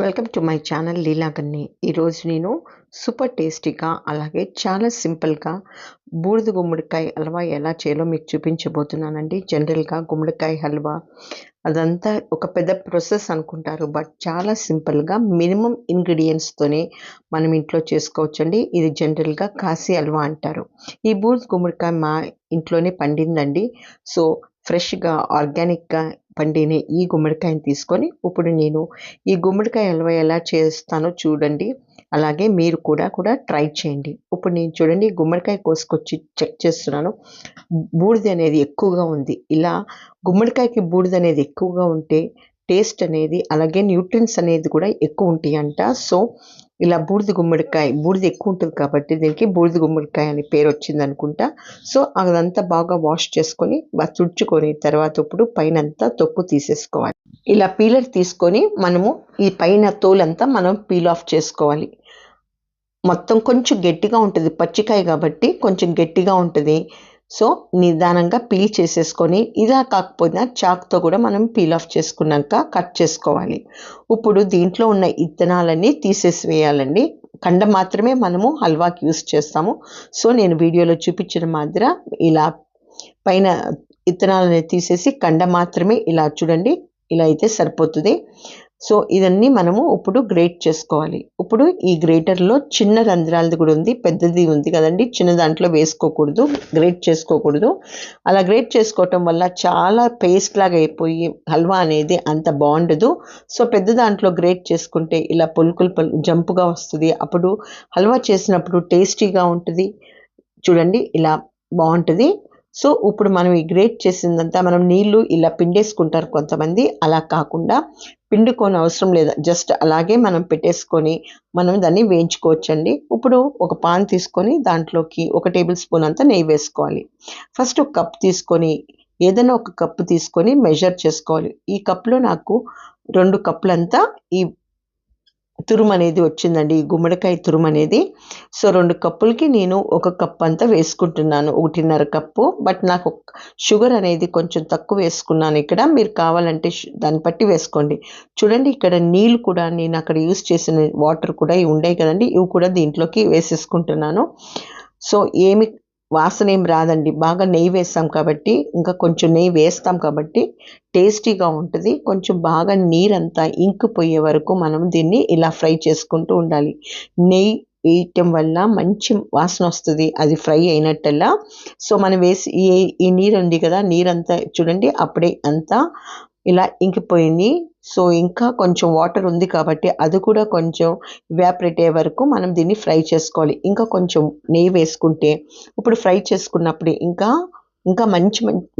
Welcome to my channel లీలా గన్ని. ఈరోజు నేను super టేస్టీగా అలాగే చాలా సింపుల్గా బూడిద గుమ్మడికాయ హల్వా ఎలా చేయాలో మీకు చూపించబోతున్నానండి. జనరల్గా గుమ్మడికాయ హల్వా అదంతా ఒక పెద్ద ప్రాసెస్ అనుకుంటారు, బట్ చాలా సింపుల్గా మినిమం ఇంగ్రీడియంట్స్తోనే మనం ఇంట్లో చేసుకోవచ్చండి. ఇది జనరల్గా కాశీ హల్వా అంటారు. ఈ బూడిద గుమ్మడికాయ మా ఇంట్లోనే పండిందండి. సో ఫ్రెష్గా ఆర్గానిక్గా పండిన ఈ గుమ్మడికాయని తీసుకొని ఇప్పుడు నేను ఈ గుమ్మడికాయ హల్వా ఎలా చేస్తానో చూడండి. అలాగే మీరు కూడా ట్రై చేయండి. ఇప్పుడు నేను చూడండి గుమ్మడికాయ కోసుకొచ్చి చెక్ చేస్తున్నాను. బూడిద అనేది ఎక్కువగా ఉంది. ఇలా గుమ్మడికాయకి బూడిద అనేది ఎక్కువగా ఉంటే టేస్ట్ అనేది అలాగే న్యూట్రియన్స్ అనేది కూడా ఎక్కువ ఉంటాయంట. సో ఇలా బూడిద ఎక్కువ ఉంటుంది కాబట్టి దీనికి బూడిద గుమ్మడికాయ అని పేరు వచ్చింది అనుకుంటా. సో అదంతా బాగా వాష్ చేసుకొని తుడుచుకొని తర్వాత ఇప్పుడు పైనంతా తొక్కు తీసేసుకోవాలి. ఇలా పీలర్ తీసుకొని మనము ఈ పైన తోలంతా మనం పీల్ ఆఫ్ చేసుకోవాలి. మొత్తం కొంచెం గట్టిగా ఉంటుంది, పచ్చికాయ కాబట్టి కొంచెం గట్టిగా ఉంటుంది. సో నిదానంగా పీల్ చేసేసుకొని ఇలా కాకపోయినా చాక్తో కూడా మనం పీల్ ఆఫ్ చేసుకున్నాక కట్ చేసుకోవాలి. ఇప్పుడు దీంట్లో ఉన్న ఇత్తనాలన్నీ తీసేసివేయాలండి. కండ మాత్రమే మనము హల్వాకి యూస్ చేస్తాము. సో నేను వీడియోలో చూపించిన మాదిరి ఇలా పైన ఇత్తనాలని తీసేసి కండ మాత్రమే ఇలా చూడండి, ఇలా అయితే సరిపోతుంది. సో ఇదన్నీ మనము ఇప్పుడు గ్రేట్ చేసుకోవాలి. ఇప్పుడు ఈ గ్రేటర్లో చిన్న రంధ్రాలది కూడా ఉంది, పెద్దది ఉంది కదండి. చిన్న దాంట్లో వేసుకోకూడదు, గ్రేట్ చేసుకోకూడదు. అలా గ్రేట్ చేసుకోవటం వల్ల చాలా పేస్ట్ లాగా అయిపోయి హల్వా అనేది అంత బాగుండదు. సో పెద్ద దాంట్లో గ్రేట్ చేసుకుంటే ఇలా పొలుకులు జంపుగా వస్తుంది. అప్పుడు హల్వా చేసినప్పుడు టేస్టీగా ఉంటుంది. చూడండి ఇలా బాగుంటుంది. సో ఇప్పుడు మనం ఈ గ్రేట్ చేసిందంతా మనం నీళ్లు ఇలా పిండేసుకుంటారు కొంతమంది, అలా కాకుండా పిండుకొని అవసరం లేదు, జస్ట్ అలాగే మనం పెట్టేసుకొని మనం దాన్ని వేయించుకోవచ్చండి. ఇప్పుడు ఒక పాన్ తీసుకొని దాంట్లోకి 1 టేబుల్ స్పూన్ అంతా నెయ్యి వేసుకోవాలి. ఫస్ట్ ఒక కప్ తీసుకొని ఏదైనా ఒక కప్పు తీసుకొని మెజర్ చేసుకోవాలి. ఈ కప్లో నాకు 2 కప్పులంతా ఈ తురుము అనేది వచ్చిందండి, ఈ గుమ్మడికాయ తురుము అనేది. సో 2 కప్పులకి నేను 1 కప్ అంతా వేసుకుంటున్నాను, 1.5 కప్పు. బట్ నాకు షుగర్ అనేది కొంచెం తక్కువ వేసుకున్నాను ఇక్కడ. మీరు కావాలంటే దాన్ని బట్టి వేసుకోండి. చూడండి ఇక్కడ నీళ్ళు కూడా నేను అక్కడ యూస్ చేసిన వాటర్ కూడా ఇవి ఉన్నాయి కదండి, ఇవి కూడా దీంట్లోకి వేసేసుకుంటున్నాను. సో ఏమి వాసన ఏం రాదండి, బాగా నెయ్యి వేస్తాం కాబట్టి, ఇంకా కొంచెం నెయ్యి వేస్తాం కాబట్టి టేస్టీగా ఉంటుంది. కొంచెం బాగా నీరంతా ఇంకిపోయే వరకు మనం దీన్ని ఇలా ఫ్రై చేసుకుంటూ ఉండాలి. నెయ్యి వేయటం వల్ల మంచి వాసన వస్తుంది, అది ఫ్రై అయినట్టల్లా. సో మనం వేసి ఈ నీరు ఉంది కదా, నీరంతా చూడండి అప్పుడే అంతా ఇలా ఇంకిపోయింది. సో ఇంకా కొంచెం వాటర్ ఉంది కాబట్టి అది కూడా కొంచెం ఎవాపరేట్ అయ్యే వరకు మనం దీన్ని ఫ్రై చేసుకోవాలి. ఇంకా కొంచెం నెయ్యి వేసుకుంటే ఇప్పుడు ఫ్రై చేసుకున్నప్పుడు ఇంకా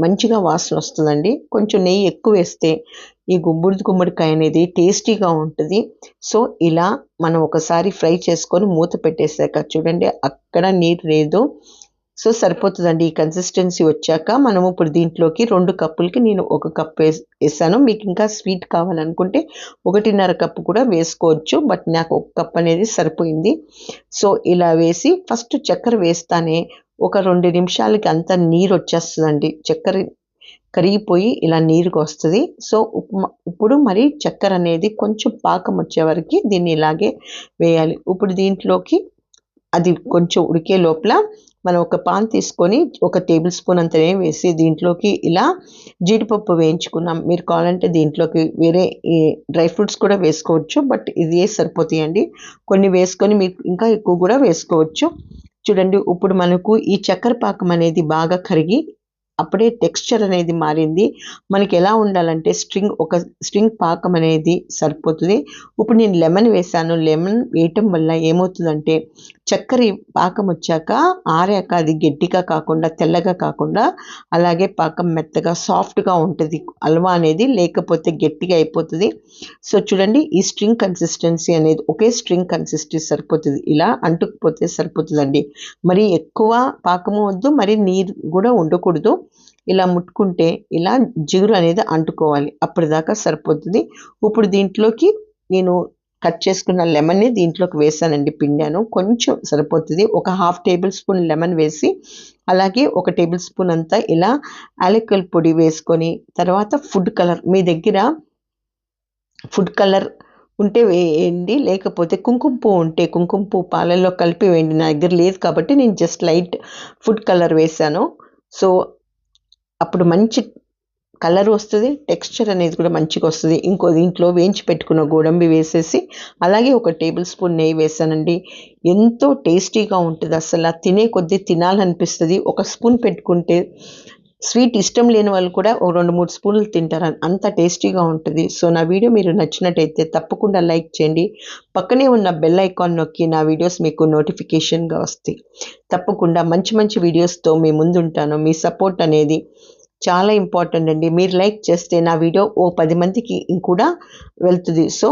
మంచిగా వాసన వస్తుందండి. కొంచెం నెయ్యి ఎక్కువ వేస్తే ఈ బూడిద గుమ్మడికాయ అనేది టేస్టీగా ఉంటుంది. సో ఇలా మనం ఒకసారి ఫ్రై చేసుకొని మూత పెట్టేసాక చూడండి అక్కడ నీరు లేదు. సో సరిపోతుందండి. ఈ కన్సిస్టెన్సీ వచ్చాక మనం ఇప్పుడు దీంట్లోకి 2 కప్పులకి నేను 1 కప్ వేసాను. మీకు ఇంకా స్వీట్ కావాలనుకుంటే 1.5 కప్పు కూడా వేసుకోవచ్చు, బట్ నాకు 1 కప్ అనేది సరిపోయింది. సో ఇలా వేసి ఫస్ట్ చక్కెర వేస్తానే ఒక 2 నిమిషాలకి అంతా నీరు వచ్చేస్తుందండి, చక్కెర కరిగిపోయి ఇలా నీరుగా వస్తుంది. సో ఇప్పుడు మరి చక్కెర అనేది కొంచెం పాకం వచ్చే వరకు దీన్ని ఇలాగే వేయాలి. ఇప్పుడు దీంట్లోకి అది కొంచెం ఉడికే లోపల మనం ఒక పాన్ తీసుకొని 1 టేబుల్ స్పూన్ అంతనే వేసి దీంట్లోకి ఇలా జీడిపప్పు వేయించుకున్నాం. మీరు కావాలంటే దీంట్లోకి వేరే ఈ డ్రై ఫ్రూట్స్ కూడా వేసుకోవచ్చు, బట్ ఇది సరిపోతాయండి. కొన్ని వేసుకొని మీరు ఇంకా ఎక్కువ కూడా వేసుకోవచ్చు. చూడండి ఇప్పుడు మనకు ఈ చక్కెర పాకం అనేది బాగా కరిగి అప్పుడే టెక్స్చర్ అనేది మారింది. మనకి ఎలా ఉండాలంటే ఒక స్ట్రింగ్ పాకం అనేది సరిపోతుంది. ఇప్పుడు నేను లెమన్ వేసాను. లెమన్ వేయటం వల్ల ఏమవుతుందంటే చక్కెర పాకం వచ్చాక ఆరాక అది గట్టిగా కాకుండా తెల్లగా కాకుండా అలాగే పాకం మెత్తగా సాఫ్ట్గా ఉంటుంది హల్వా అనేది, లేకపోతే గట్టిగా అయిపోతుంది. సో చూడండి ఈ స్ట్రింగ్ కన్సిస్టెన్సీ అనేది ఒకే స్ట్రింగ్ కన్సిస్టెన్సీ సరిపోతుంది, ఇలా అంటుకుపోతే సరిపోతుందండి. మరి ఎక్కువ పాకము వద్దు, మరి నీరు కూడా ఉండకూడదు. ఇలా ముట్టుకుంటే ఇలా జిగురు అనేది అంటుకోవాలి, అప్పటిదాకా సరిపోతుంది. ఇప్పుడు దీంట్లోకి నేను కట్ చేసుకున్న లెమన్ని దీంట్లోకి వేసానండి, పిండాను, కొంచెం సరిపోతుంది. ఒక 1/2 టేబుల్ స్పూన్ లెమన్ వేసి అలాగే 1 టేబుల్ స్పూన్ అంతా ఇలా యాలకుల పొడి వేసుకొని తర్వాత ఫుడ్ కలర్, మీ దగ్గర ఫుడ్ కలర్ ఉంటే వేయండి, లేకపోతే కుంకుమ పువ్వు ఉంటే కుంకుమ పువ్వు పాలల్లో కలిపి వేయండి. నా దగ్గర లేదు కాబట్టి నేను జస్ట్ లైట్ ఫుడ్ కలర్ వేసాను. సో అప్పుడు మంచి కలర్ వస్తుంది, టెక్స్చర్ అనేది కూడా మంచిగా వస్తుంది. ఇంకో దీంట్లో వేయించి పెట్టుకున్న గోడంబి వేసేసి అలాగే ఒక టేబుల్ స్పూన్ నెయ్యి వేసానండి. ఎంతో టేస్టీగా ఉంటుంది, అసలు తినే కొద్దీ తినాలనిపిస్తుంది. ఒక స్పూన్ పెట్టుకుంటే స్వీట్ ఇష్టం లేని వాళ్ళు కూడా ఓ 2-3 స్పూన్లు తింటారు, అంత టేస్టీగా ఉంటుంది. సో నా వీడియో మీరు నచ్చినట్టయితే తప్పకుండా లైక్ చేయండి. పక్కనే ఉన్న బెల్ ఐకాన్ నొక్కి నా వీడియోస్ మీకు నోటిఫికేషన్గా వస్తాయి. తప్పకుండా మంచి మంచి వీడియోస్తో మీ ముందుంటాను. మీ సపోర్ట్ అనేది చాలా ఇంపార్టెంట్ అండి. మీరు లైక్ చేస్తే నా వీడియో ఓ 10 మందికి కూడా వెళ్తుంది. సో